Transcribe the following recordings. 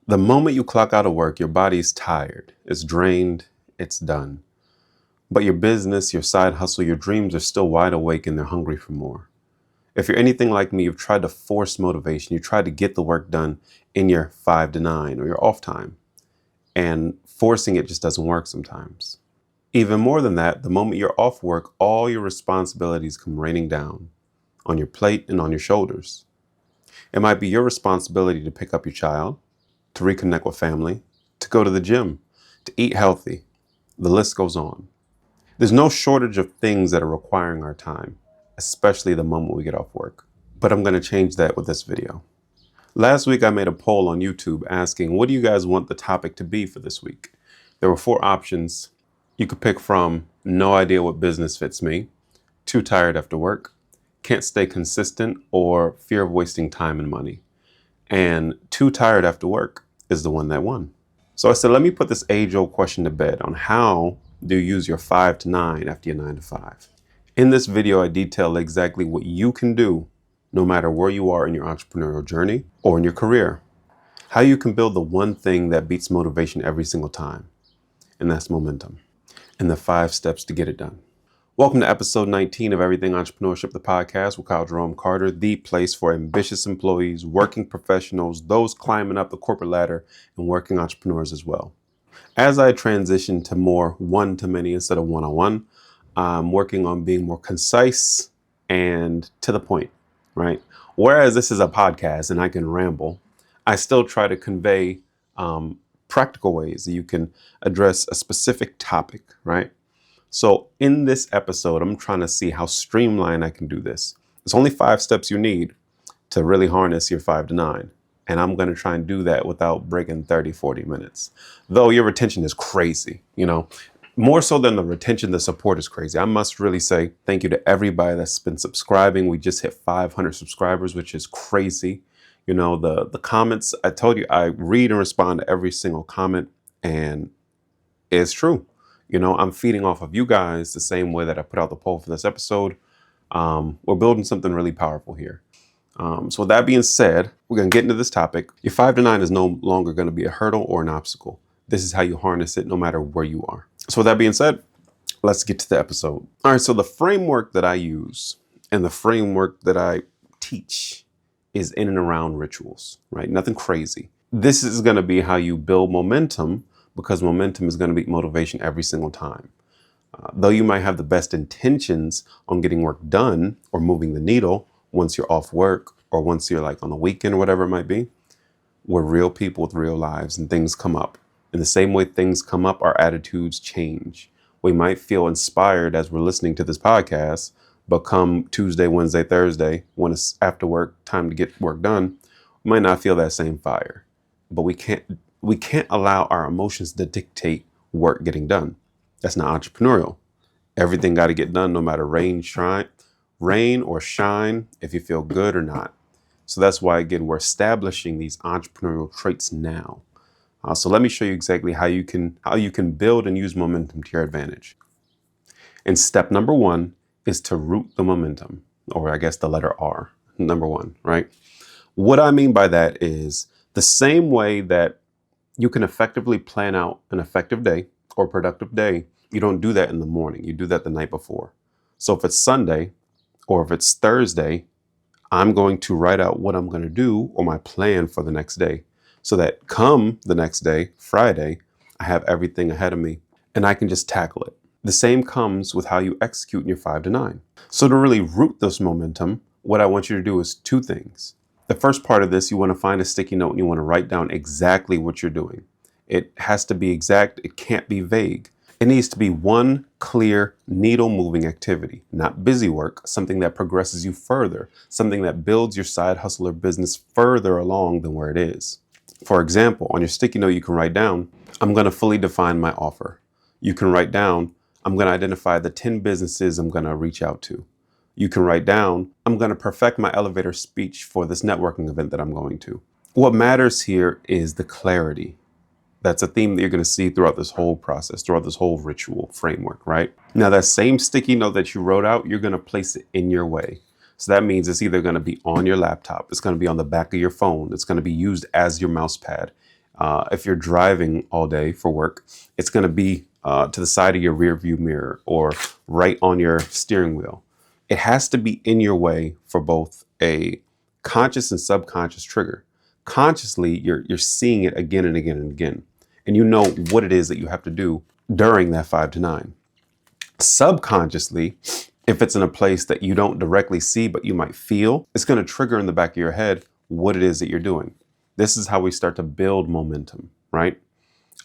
The moment you clock out of work, your body's tired, it's drained, it's done. But your business, your side hustle, your dreams are still wide awake and they're hungry for more. If you're anything like me, you've tried to force motivation. You tried to get the work done in your 5 to 9 or your off time. And forcing it just doesn't work sometimes. Even more than that, the moment you're off work, all your responsibilities come raining down on your plate and on your shoulders. It might be your responsibility to pick up your child, to reconnect with family, to go to the gym, to eat healthy. The list goes on. There's no shortage of things that are requiring our time, especially the moment we get off work. But I'm going to change that with this video. Last week, I made a poll on YouTube asking, what do you guys want the topic to be for this week? There were 4 options. You could pick from no idea what business fits me, too tired after work, can't stay consistent, or fear of wasting time and money. And too tired after work is the one that won. So I said, let me put this age-old question to bed on how do you use your 5 to 9 after your 9 to 5. In this video, I detail exactly what you can do no matter where you are in your entrepreneurial journey or in your career. How you can build the one thing that beats motivation every single time, and that's momentum, and the 5 steps to get it done. Welcome to episode 19 of Everything Entrepreneurship, the podcast with Kyle Jerome Carter, the place for ambitious employees, working professionals, those climbing up the corporate ladder, and working entrepreneurs as well. As I transition to more one-to-many instead of one-on-one, I'm working on being more concise and to the point, right? Whereas this is a podcast and I can ramble, I still try to convey practical ways that you can address a specific topic, right? So in this episode, I'm trying to see how streamlined I can do this. There's only 5 steps you need to really harness your 5 to 9. And I'm going to try and do that without breaking 30, 40 minutes. Though your retention is crazy, more so than the retention, the support is crazy. I must really say thank you to everybody that's been subscribing. We just hit 500 subscribers, which is crazy. The comments, I told you, I read and respond to every single comment, and it's true. I'm feeding off of you guys the same way that I put out the poll for this episode. We're building something really powerful here. So with that being said, we're going to get into this topic. Your 5 to 9 is no longer going to be a hurdle or an obstacle. This is how you harness it no matter where you are. So with that being said, let's get to the episode. All right, so the framework that I use and the framework that I teach is in and around rituals, right? Nothing crazy. This is going to be how you build momentum, because momentum is going to beat motivation every single time. Though you might have the best intentions on getting work done or moving the needle once you're off work or once you're like on the weekend or whatever it might be, we're real people with real lives and things come up. In the same way things come up, our attitudes change. We might feel inspired as we're listening to this podcast, but come Tuesday, Wednesday, Thursday, when it's after work, time to get work done, we might not feel that same fire. But we can't allow our emotions to dictate work getting done. That's not entrepreneurial. Everything got to get done no matter rain or shine, if you feel good or not. So that's why, again, we're establishing these entrepreneurial traits now. So let me show you exactly how you can build and use momentum to your advantage. And step number 1 is to root the momentum, or I guess the letter R, number 1, right? What I mean by that is the same way that you can effectively plan out an effective day or productive day, you don't do that in the morning. You do that the night before. So if it's Sunday or if it's Thursday, I'm going to write out what I'm going to do or my plan for the next day, so that come the next day, Friday, I have everything ahead of me and I can just tackle it. The same comes with how you execute in your 5 to 9. So to really root this momentum, what I want you to do is 2 things. The first part of this, you want to find a sticky note and you want to write down exactly what you're doing. It has to be exact. It can't be vague. It needs to be one clear needle moving activity, not busy work, something that progresses you further, something that builds your side hustle or business further along than where it is. For example, on your sticky note, you can write down, I'm going to fully define my offer. You can write down, I'm going to identify the 10 businesses I'm going to reach out to. You can write down, I'm going to perfect my elevator speech for this networking event that I'm going to. What matters here is the clarity. That's a theme that you're going to see throughout this whole process, throughout this whole ritual framework, right? Now, that same sticky note that you wrote out, you're going to place it in your way. So that means it's either going to be on your laptop, it's going to be on the back of your phone, it's going to be used as your mouse pad. If you're driving all day for work, it's going to be to the side of your rear view mirror or right on your steering wheel. It has to be in your way for both a conscious and subconscious trigger. Consciously, you're seeing it again and again and again, and you know what it is that you have to do during that 5 to 9. Subconsciously, if it's in a place that you don't directly see but you might feel, it's going to trigger in the back of your head what it is that you're doing. This is how we start to build momentum, right?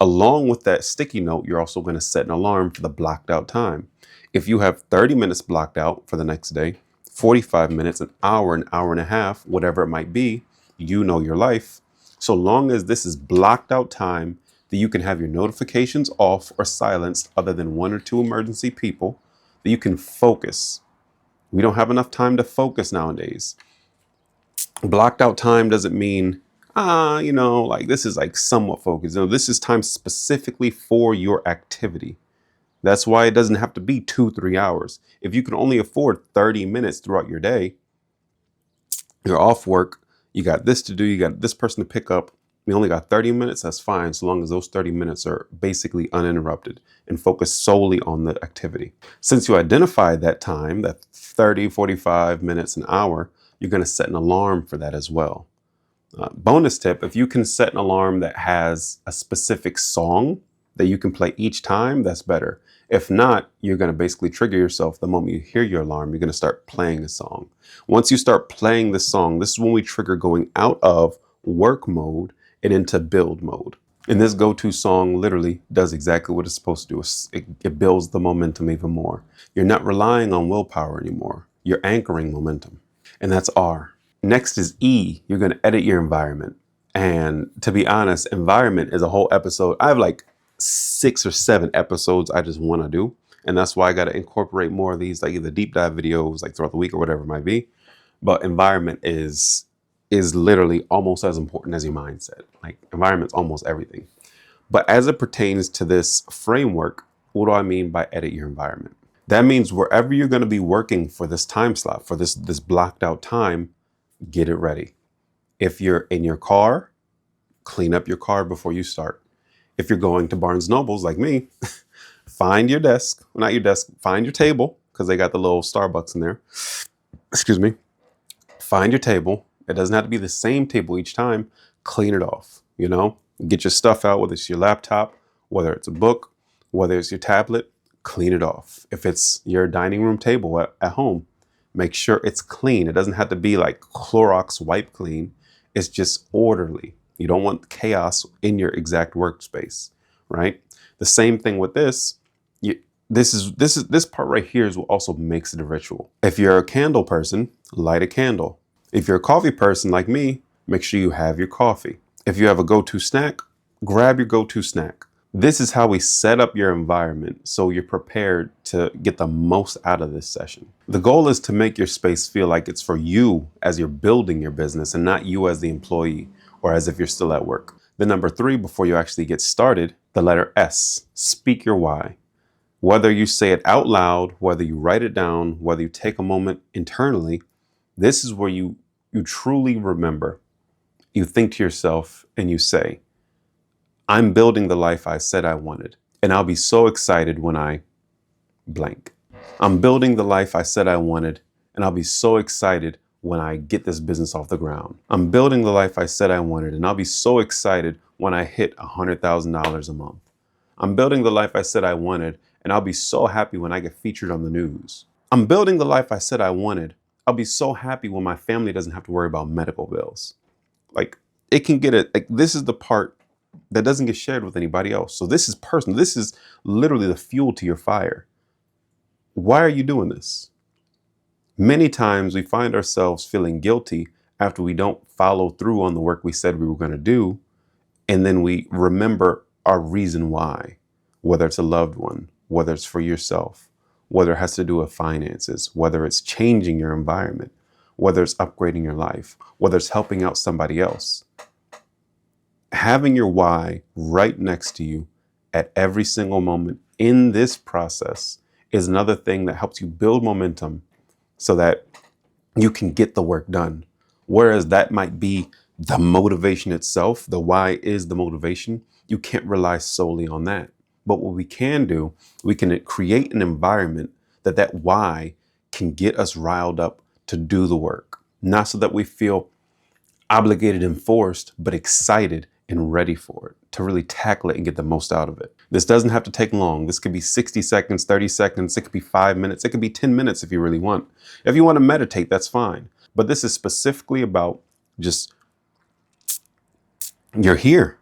Along with that sticky note, you're also going to set an alarm for the blocked out time. If you have 30 minutes blocked out for the next day, 45 minutes, an hour and a half, whatever it might be, you know your life. So long as this is blocked out time that you can have your notifications off or silenced other than 1 or 2 emergency people, that you can focus. We don't have enough time to focus nowadays. Blocked out time doesn't mean, like this is like somewhat focused. No, this is time specifically for your activity. That's why it doesn't have to be 2-3 hours. If you can only afford 30 minutes throughout your day, you're off work, you got this to do, you got this person to pick up, we only got 30 minutes, that's fine, so long as those 30 minutes are basically uninterrupted and focus solely on the activity. Since you identified that time, that 30, 45 minutes, an hour, you're going to set an alarm for that as well. Bonus tip, if you can set an alarm that has a specific song that you can play each time, that's better. If not, you're going to basically trigger yourself. The moment you hear your alarm, you're going to start playing a song. Once you start playing the song, this is when we trigger going out of work mode and into build mode. And this go-to song literally does exactly what it's supposed to do. It builds the momentum even more. You're not relying on willpower anymore. You're anchoring momentum. And that's R. Next is E. You're going to edit your environment. And to be honest, environment is a whole episode. I have like 6 or 7 episodes I just want to do. And that's why I got to incorporate more of these, like either deep dive videos, like throughout the week or whatever it might be. But environment is literally almost as important as your mindset. Like environment's almost everything. But as it pertains to this framework, what do I mean by edit your environment? That means wherever you're going to be working for this time slot, for this blocked out time, get it ready. If you're in your car, clean up your car before you start. If you're going to Barnes Nobles like me, find your desk, well, not your desk, find your table, because they got the little Starbucks in there. Excuse me. Find your table. It doesn't have to be the same table each time. Clean it off, get your stuff out, whether it's your laptop, whether it's a book, whether it's your tablet, clean it off. If it's your dining room table at home, make sure it's clean. It doesn't have to be like Clorox wipe clean. It's just orderly. You don't want chaos in your exact workspace, right? The same thing with this. This part right here is what also makes it a ritual. If you're a candle person, light a candle. If you're a coffee person like me, make sure you have your coffee. If you have a go-to snack, grab your go-to snack. This is how we set up your environment so you're prepared to get the most out of this session. The goal is to make your space feel like it's for you as you're building your business and not you as the employee or as if you're still at work. The number 3, before you actually get started, the letter S, speak your why. Whether you say it out loud, whether you write it down, whether you take a moment internally, this is where you truly remember. You think to yourself and you say, I'm building the life I said I wanted, and I'll be so excited when I blank. I'm building the life I said I wanted, and I'll be so excited when I get this business off the ground. I'm building the life I said I wanted, and I'll be so excited when I hit $100,000 a month. I'm building the life I said I wanted, and I'll be so happy when I get featured on the news. I'm building the life I said I wanted. I'll be so happy when my family doesn't have to worry about medical bills. Like, it can get it. Like, this is the part that doesn't get shared with anybody else. So this is personal. This is literally the fuel to your fire. Why are you doing this? Many times we find ourselves feeling guilty after we don't follow through on the work we said we were going to do. And then we remember our reason why, whether it's a loved one, whether it's for yourself, whether it has to do with finances, whether it's changing your environment, whether it's upgrading your life, whether it's helping out somebody else. Having your why right next to you at every single moment in this process is another thing that helps you build momentum so that you can get the work done. Whereas that might be the motivation itself, the why is the motivation. You can't rely solely on that. But what we can do, we can create an environment that why can get us riled up to do the work. Not so that we feel obligated and forced, but excited and ready for it to really tackle it and get the most out of it. This doesn't have to take long. This could be 60 seconds, 30 seconds. It could be 5 minutes. It could be 10 minutes if you really want. If you want to meditate, that's fine. But this is specifically about just, you're here.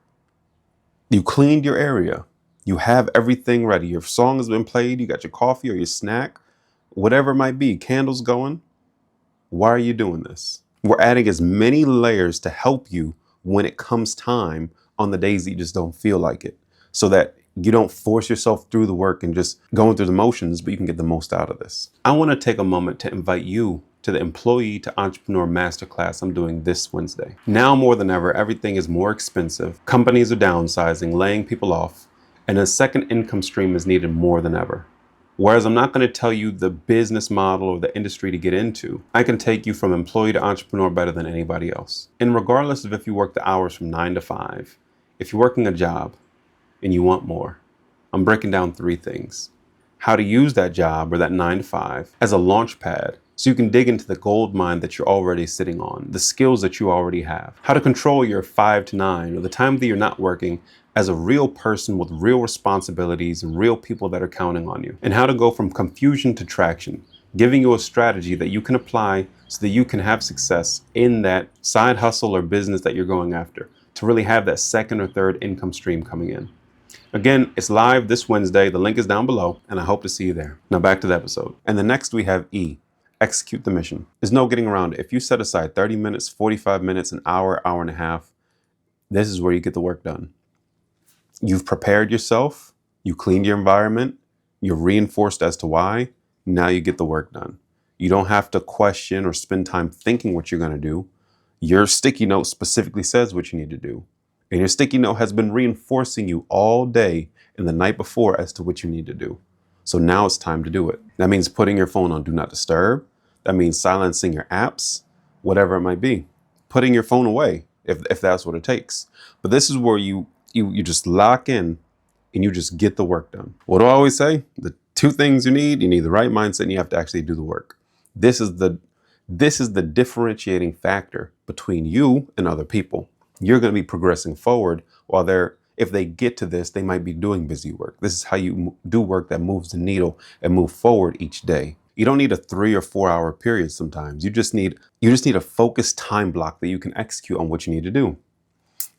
You cleaned your area. You have everything ready. Your song has been played. You got your coffee or your snack, whatever it might be, candles going. Why are you doing this? We're adding as many layers to help you when it comes time on the days that you just don't feel like it, so that you don't force yourself through the work and just going through the motions, but you can get the most out of this. I want to take a moment to invite you to the Employee to Entrepreneur Masterclass I'm doing this Wednesday. Now more than ever, everything is more expensive. Companies are downsizing, laying people off, and a second income stream is needed more than ever. Whereas I'm not going to tell you the business model or the industry to get into, I can take you from employee to entrepreneur better than anybody else. And regardless of if you work the hours from 9 to 5, if you're working a job and you want more, I'm breaking down 3 things. How to use that job or that 9 to 5 as a launch pad so you can dig into the gold mine that you're already sitting on, the skills that you already have. How to control your 5 to 9 or the time that you're not working as a real person with real responsibilities and real people that are counting on you. And how to go from confusion to traction, giving you a strategy that you can apply so that you can have success in that side hustle or business that you're going after, to really have that second or third income stream coming in. Again, it's live this Wednesday. The link is down below, and I hope to see you there. Now back to the episode. And the next we have E, execute the mission. There's no getting around it. If you set aside 30 minutes, 45 minutes, an hour, hour and a half, this is where you get the work done. You've prepared yourself, you cleaned your environment, you're reinforced as to why, now you get the work done. You don't have to question or spend time thinking what you're going to do. Your sticky note specifically says what you need to do. And your sticky note has been reinforcing you all day and the night before as to what you need to do. So now it's time to do it. That means putting your phone on Do Not Disturb. That means silencing your apps, whatever it might be. Putting your phone away if that's what it takes. But this is where you just lock in and you just get the work done. What do I always say? The 2 things you need the right mindset and you have to actually do the work. This is the differentiating factor between you and other people. You're going to be progressing forward while if they get to this, they might be doing busy work. This is how you do work that moves the needle and move forward each day. You don't need a 3 or 4 hour period sometimes. You just need a focused time block that you can execute on what you need to do.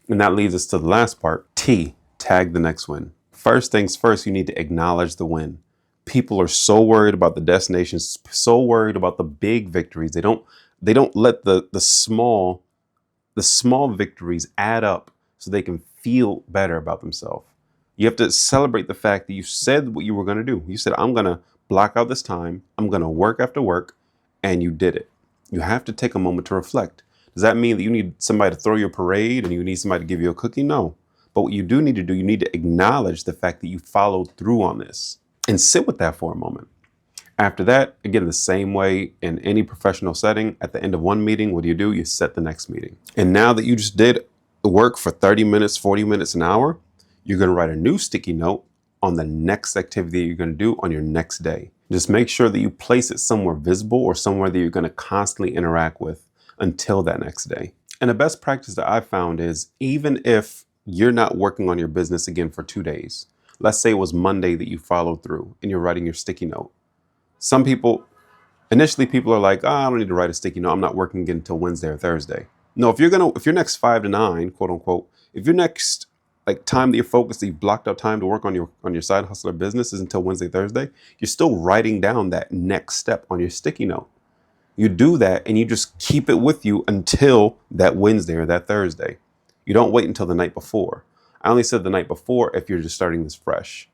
And that leads us to the last part, T, tag the next win. First things first, you need to acknowledge the win. People are so worried about the destinations, so worried about the big victories. They don't let the small victories add up so they can feel better about themselves. You have to celebrate the fact that you said what you were going to do. You said, I'm going to block out this time. I'm going to work after work. And you did it. You have to take a moment to reflect. Does that mean that you need somebody to throw your parade and you need somebody to give you a cookie? No. But what you do need to do, you need to acknowledge the fact that you followed through on this and sit with that for a moment. After that, again, the same way in any professional setting, at the end of one meeting, what do? You set the next meeting. And now that you just did work for 30 minutes, 40 minutes, an hour, you're going to write a new sticky note on the next activity you're going to do on your next day. Just make sure that you place it somewhere visible or somewhere that you're going to constantly interact with until that next day. And the best practice that I've found is, even if you're not working on your business again for 2 days, let's say it was Monday that you followed through and you're writing your sticky note. Initially people are like, I don't need to write a sticky note. I'm not working again until Wednesday or Thursday. No, if your next 5 to 9, quote unquote, if your next time that you're focused, that you've blocked out time to work on your side hustle or business is until Wednesday, Thursday, you're still writing down that next step on your sticky note. You do that and you just keep it with you until that Wednesday or that Thursday. You don't wait until the night before. I only said the night before if you're just starting this fresh.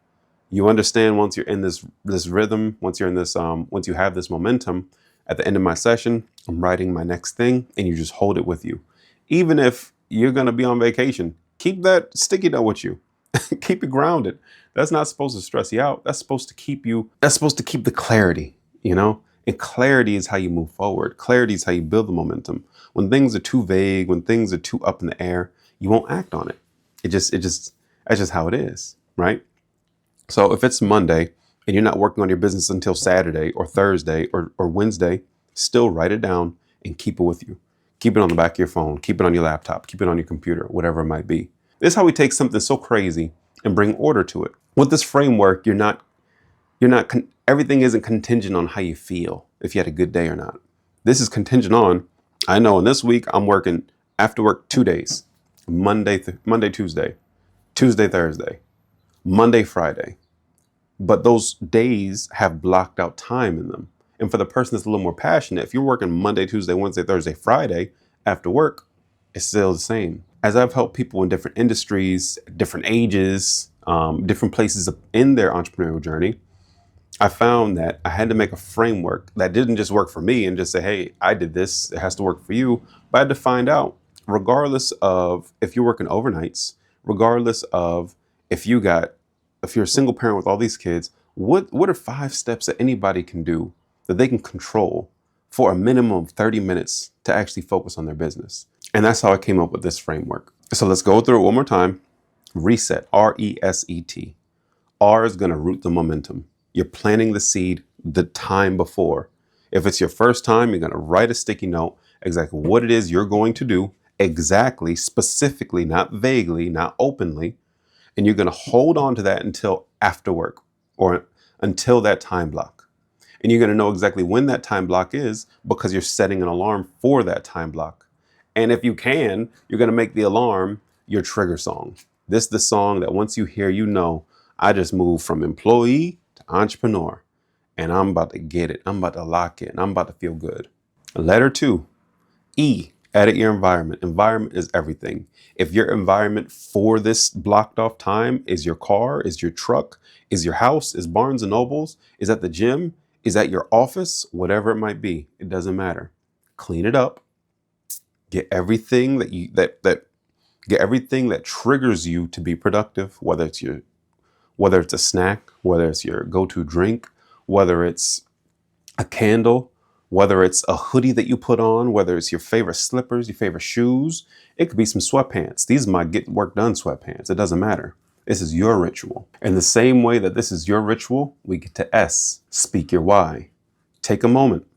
You understand, once you're in this rhythm, once you have this momentum, at the end of my session, I'm writing my next thing and you just hold it with you. Even if you're going to be on vacation, keep that sticky note with you. Keep it grounded. That's not supposed to stress you out. That's supposed to keep the clarity, And clarity is how you move forward. Clarity is how you build the momentum. When things are too vague, when things are too up in the air, you won't act on it. That's just how it is, right? So if it's Monday and you're not working on your business until Saturday or Thursday or Wednesday, still write it down and keep it with you. Keep it on the back of your phone, keep it on your laptop, keep it on your computer, whatever it might be. This is how we take something so crazy and bring order to it. With this framework, everything isn't contingent on how you feel, if you had a good day or not. This is contingent on, I know in this week, I'm working after work 2 days, Monday, Tuesday, Tuesday, Thursday, Monday, Friday. But those days have blocked out time in them. And for the person that's a little more passionate, if you're working Monday, Tuesday, Wednesday, Thursday, Friday after work, it's still the same. As I've helped people in different industries, different ages, different places in their entrepreneurial journey, I found that I had to make a framework that didn't just work for me and just say, hey, I did this, it has to work for you. But I had to find out, regardless of if you're working overnights, regardless of if you're a single parent with all these kids, what are 5 steps that anybody can do that they can control for a minimum of 30 minutes to actually focus on their business? And that's how I came up with this framework. So let's go through it one more time. Reset, R-E-S-E-T. R is going to root the momentum. You're planting the seed the time before. If it's your first time, you're going to write a sticky note, exactly what it is you're going to do, exactly, specifically, not vaguely, not openly. And you're going to hold on to that until after work or until that time block. And you're going to know exactly when that time block is because you're setting an alarm for that time block. And if you can, you're going to make the alarm your trigger song. This is the song that once you hear, you know, I just moved from employee to entrepreneur and I'm about to get it. I'm about to lock it. I'm about to feel good. Letter 2, E, edit your environment. Environment is everything. If your environment for this blocked off time is your car, is your truck, is your house, is Barnes and Nobles, is at the gym, is at your office, whatever it might be, it doesn't matter. Clean it up. Get everything get everything that triggers you to be productive, whether it's a snack, whether it's your go-to drink, whether it's a candle, whether it's a hoodie that you put on, whether it's your favorite slippers, your favorite shoes. It could be some sweatpants. These are my get work done sweatpants. It doesn't matter. This is your ritual. In the same way that this is your ritual, we get to S, speak your why. Take a moment,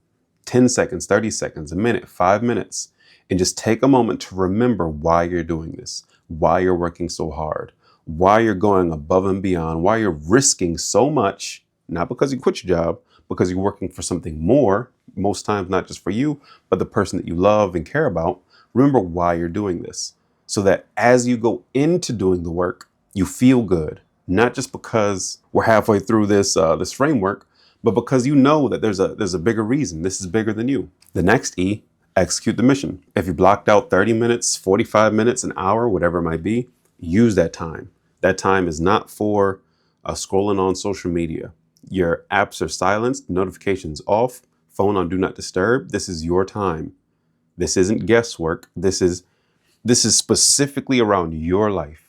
10 seconds, 30 seconds, a minute, 5 minutes, and just take a moment to remember why you're doing this, why you're working so hard, why you're going above and beyond, why you're risking so much, not because you quit your job, because you're working for something more, most times not just for you, but the person that you love and care about. Remember why you're doing this so that as you go into doing the work, you feel good, not just because we're halfway through this framework, but because you know that there's a bigger reason. This is bigger than you. The next E, execute the mission. If you blocked out 30 minutes, 45 minutes, an hour, whatever it might be, use that time. That time is not for scrolling on social media. Your apps are silenced, notifications off, phone on do not disturb. This is your time. This isn't guesswork. This is specifically around your life.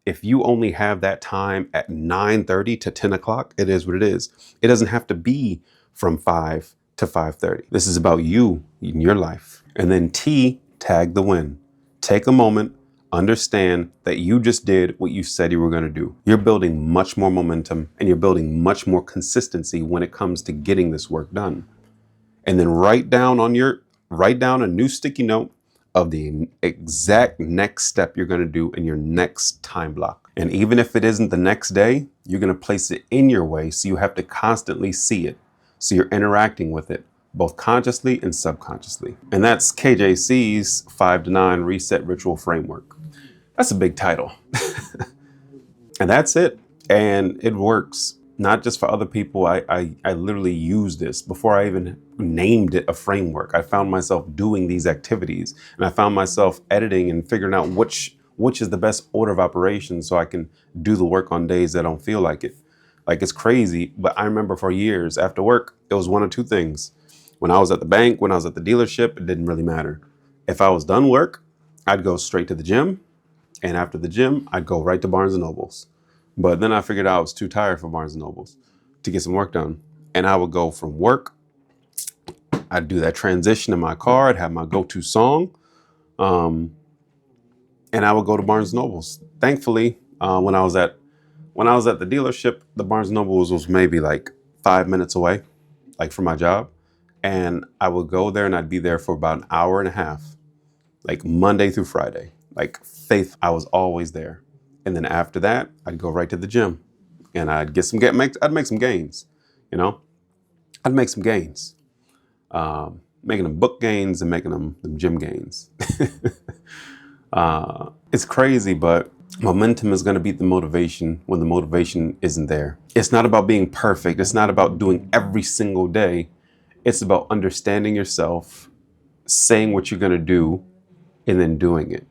If you only have that time at 9:30 to 10 o'clock, it is what it is. It doesn't have to be from 5 to 5:30. This is about you in your life. And then T, tag the win. Take a moment, understand that you just did what you said you were going to do. You're building much more momentum and you're building much more consistency when it comes to getting this work done. And then write down a new sticky note of the exact next step you're going to do in your next time block. And even if it isn't the next day, you're going to place it in your way so you have to constantly see it. So you're interacting with it, both consciously and subconsciously. And that's KJC's 5 to 9 Reset Ritual Framework. That's a big title. And that's it. And it works. Not just for other people. I literally use this before I even named it a framework. I found myself doing these activities and I found myself editing and figuring out which is the best order of operations so I can do the work on days that don't feel like it. Like, it's crazy, but I remember for years after work, it was one of two things. When I was at the bank, when I was at the dealership, it didn't really matter. If I was done work, I'd go straight to the gym. And after the gym, I'd go right to Barnes and Nobles. But then I figured out I was too tired for Barnes and Nobles to get some work done. And I would go from work I'd do that transition in my car. I'd have my go-to song. And I would go to Barnes Nobles. Thankfully, when I was at the dealership, the Barnes Nobles was maybe like 5 minutes away, like from my job. And I would go there and I'd be there for about an hour and a half, like Monday through Friday. Like faith, I was always there. And then after that, I'd go right to the gym and I'd I'd make some gains, you know, I'd make some gains, making them book gains and making them gym gains. It's crazy, but momentum is going to beat the motivation when the motivation isn't there. It's not about being perfect. It's not about doing every single day. It's about understanding yourself, saying what you're going to do, and then doing it.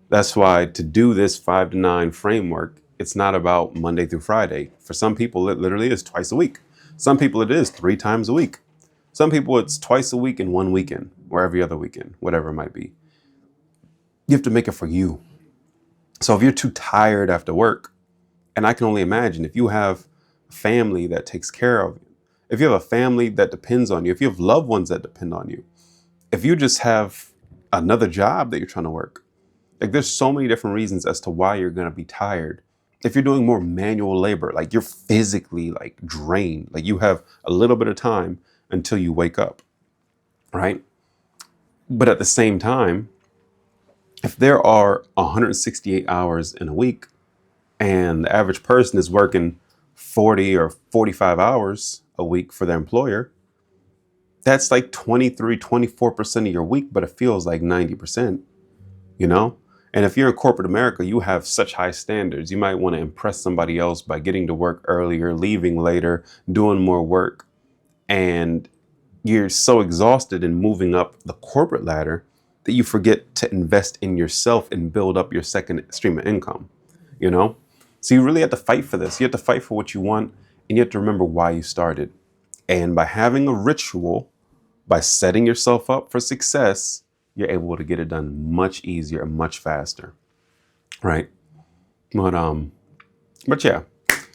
That's why to do this 5 to 9 framework, it's not about Monday through Friday. For some people, it literally is twice a week. Some people, it is 3 times a week. Some people, it's twice a week and one weekend, or every other weekend, whatever it might be. You have to make it for you. So if you're too tired after work, and I can only imagine if you have a family that takes care of you, if you have a family that depends on you, if you have loved ones that depend on you, if you just have another job that you're trying to work, like there's so many different reasons as to why you're going to be tired. If you're doing more manual labor, like you're physically like drained, like you have a little bit of time until you wake up, right? But at the same time, if there are 168 hours in a week and the average person is working 40 or 45 hours a week for their employer, that's like 23, 24% of your week, but it feels like 90%, you know? And if you're in corporate America, you have such high standards. You might want to impress somebody else by getting to work earlier, leaving later, doing more work. And you're so exhausted in moving up the corporate ladder that you forget to invest in yourself and build up your second stream of income, you know? So you really have to fight for this. You have to fight for what you want, and you have to remember why you started. And by having a ritual, by setting yourself up for success, you're able to get it done much easier and much faster, right? But yeah,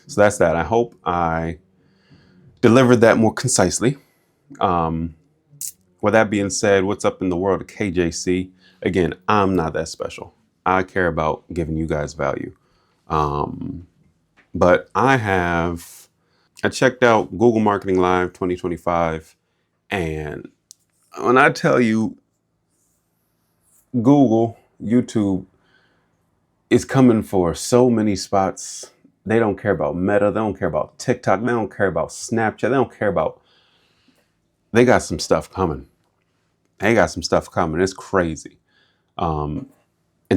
so that's that. I hope I delivered that more concisely. With that being said, what's up in the world of KJC? Again, I'm not that special. I care about giving you guys value. But I checked out Google Marketing Live 2025. And when I tell you Google, YouTube is coming for so many spots. They don't care about Meta. They don't care about TikTok. They don't care about Snapchat. They don't care about, they got some stuff coming. They got some stuff coming. It's crazy. And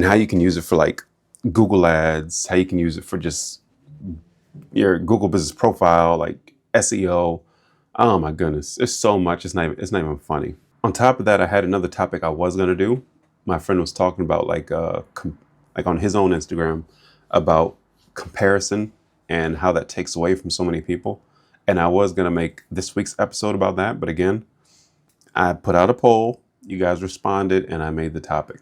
how you can use it for like Google ads, how you can use it for just your Google business profile, like SEO. Oh my goodness. It's so much. It's not even funny. On top of that, I had another topic I was going to do. My friend was talking about like on his own Instagram about comparison and how that takes away from so many people. And I was going to make this week's episode about that. But again, I put out a poll, you guys responded, and I made the topic.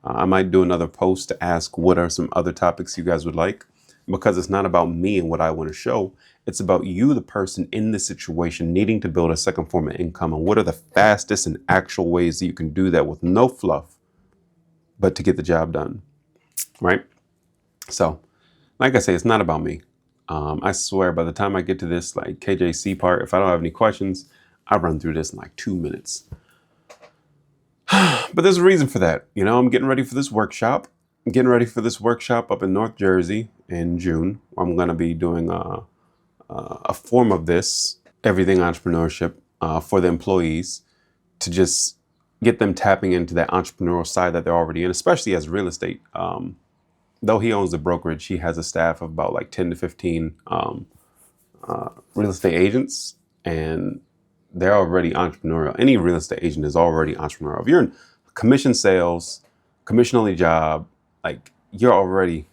I might do another post to ask what are some other topics you guys would like, because it's not about me and what I want to show. It's about you, the person in this situation, needing to build a second form of income. And what are the fastest and actual ways that you can do that with no fluff, but to get the job done, right? So, like I say, it's not about me. I swear by the time I get to this like KJC part, if I don't have any questions, I run through this in like 2 minutes. But there's a reason for that. You know, I'm getting ready for this workshop. I'm getting ready for this workshop up in North Jersey in June. I'm going to be doing a form of this, everything entrepreneurship, for the employees to just get them tapping into that entrepreneurial side that they're already in, especially as real estate. Though he owns the brokerage, he has a staff of about like 10 to 15 real estate agents, and they're already entrepreneurial. Any real estate agent is already entrepreneurial. If you're in commission sales, commission only job, like you're already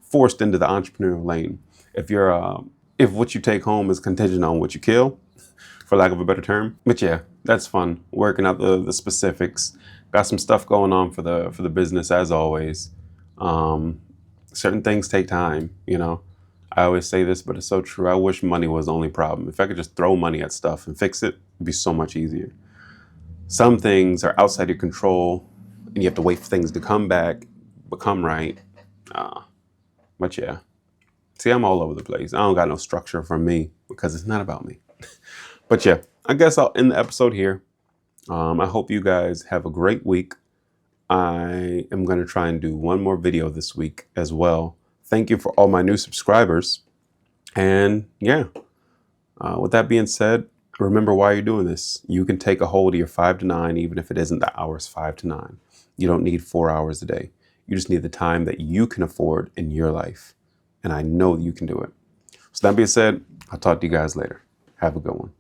forced into the entrepreneurial lane. If what you take home is contingent on what you kill, for lack of a better term. But yeah, that's fun. Working out the specifics. Got some stuff going on for the business as always. Certain things take time, you know. I always say this, but it's so true. I wish money was the only problem. If I could just throw money at stuff and fix it, it'd be so much easier. Some things are outside your control, and you have to wait for things to come back, become right. But yeah, see, I'm all over the place. I don't got no structure for me because it's not about me. But yeah, I guess I'll end the episode here. I hope you guys have a great week. I am going to try and do one more video this week as well. Thank you for all my new subscribers. And yeah, with that being said, remember why you're doing this. You can take a hold of your 5 to 9, even if it isn't the hours 5 to 9. You don't need 4 hours a day. You just need the time that you can afford in your life. And I know you can do it. So that being said, I'll talk to you guys later. Have a good one.